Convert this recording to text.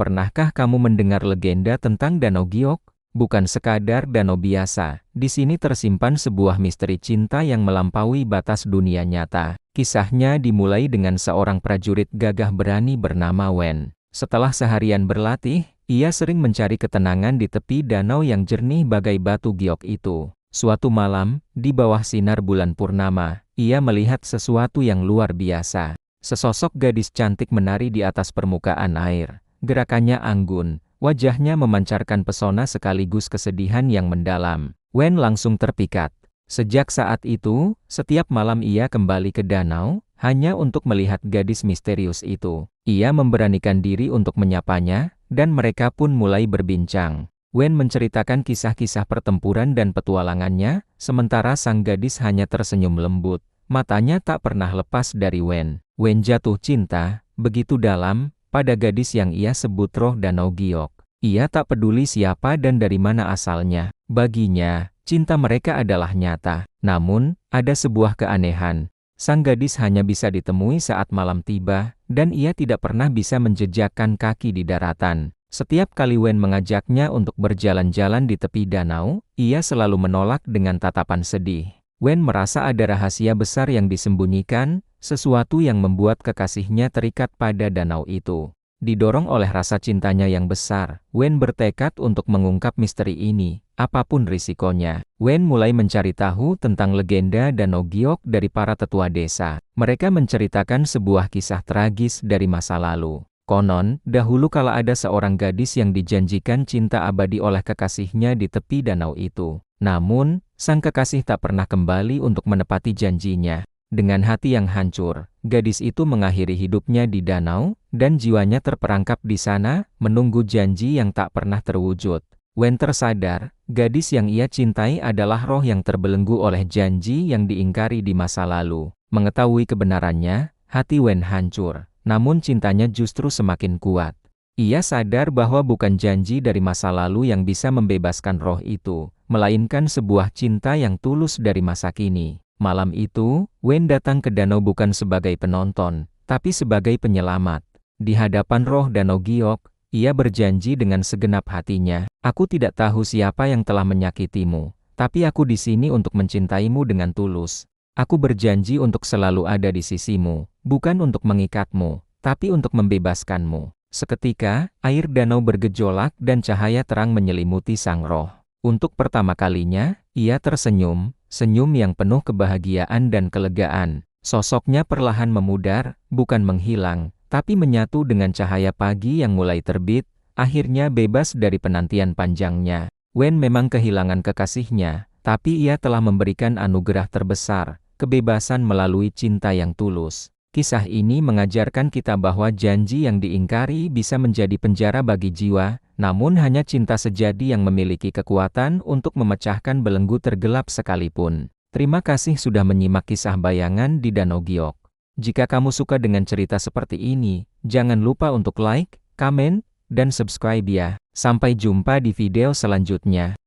Pernahkah kamu mendengar legenda tentang Danau Giok? Bukan sekadar danau biasa, di sini tersimpan sebuah misteri cinta yang melampaui batas dunia nyata. Kisahnya dimulai dengan seorang prajurit gagah berani bernama Wen. Setelah seharian berlatih, ia sering mencari ketenangan di tepi danau yang jernih bagai batu giok itu. Suatu malam, di bawah sinar bulan purnama, ia melihat sesuatu yang luar biasa. Sesosok gadis cantik menari di atas permukaan air. Gerakannya anggun. Wajahnya memancarkan pesona sekaligus kesedihan yang mendalam. Wen langsung terpikat. Sejak saat itu, setiap malam ia kembali ke danau, hanya untuk melihat gadis misterius itu. Ia memberanikan diri untuk menyapanya, dan mereka pun mulai berbincang. Wen menceritakan kisah-kisah pertempuran dan petualangannya, sementara sang gadis hanya tersenyum lembut. Matanya tak pernah lepas dari Wen. Wen jatuh cinta, begitu dalam, pada gadis yang ia sebut roh Danau Giok. Ia tak peduli siapa dan dari mana asalnya. Baginya, cinta mereka adalah nyata. Namun, ada sebuah keanehan. Sang gadis hanya bisa ditemui saat malam tiba, dan ia tidak pernah bisa menjejakkan kaki di daratan. Setiap kali Wen mengajaknya untuk berjalan-jalan di tepi danau, ia selalu menolak dengan tatapan sedih. Wen merasa ada rahasia besar yang disembunyikan, sesuatu yang membuat kekasihnya terikat pada danau itu. Didorong oleh rasa cintanya yang besar, Wen bertekad untuk mengungkap misteri ini, apapun risikonya. Wen mulai mencari tahu tentang legenda Danau Giok dari para tetua desa. Mereka menceritakan sebuah kisah tragis dari masa lalu. Konon, dahulu kala ada seorang gadis yang dijanjikan cinta abadi oleh kekasihnya di tepi danau itu. Namun, sang kekasih tak pernah kembali untuk menepati janjinya. Dengan hati yang hancur, gadis itu mengakhiri hidupnya di danau, dan jiwanya terperangkap di sana, menunggu janji yang tak pernah terwujud. Wen tersadar, gadis yang ia cintai adalah roh yang terbelenggu oleh janji yang diingkari di masa lalu. Mengetahui kebenarannya, hati Wen hancur, namun cintanya justru semakin kuat. Ia sadar bahwa bukan janji dari masa lalu yang bisa membebaskan roh itu, melainkan sebuah cinta yang tulus dari masa kini. Malam itu, Wen datang ke danau bukan sebagai penonton, tapi sebagai penyelamat. Di hadapan roh Danau Giok, ia berjanji dengan segenap hatinya, "Aku tidak tahu siapa yang telah menyakitimu, tapi aku di sini untuk mencintaimu dengan tulus. Aku berjanji untuk selalu ada di sisimu, bukan untuk mengikatmu, tapi untuk membebaskanmu." Seketika, air danau bergejolak dan cahaya terang menyelimuti sang roh. Untuk pertama kalinya, ia tersenyum, senyum yang penuh kebahagiaan dan kelegaan. Sosoknya perlahan memudar, bukan menghilang, tapi menyatu dengan cahaya pagi yang mulai terbit, akhirnya bebas dari penantian panjangnya. Wen memang kehilangan kekasihnya, tapi ia telah memberikan anugerah terbesar, kebebasan melalui cinta yang tulus. Kisah ini mengajarkan kita bahwa janji yang diingkari bisa menjadi penjara bagi jiwa, namun hanya cinta sejati yang memiliki kekuatan untuk memecahkan belenggu tergelap sekalipun. Terima kasih sudah menyimak kisah bayangan di Danau Giok. Jika kamu suka dengan cerita seperti ini, jangan lupa untuk like, komen, dan subscribe ya. Sampai jumpa di video selanjutnya.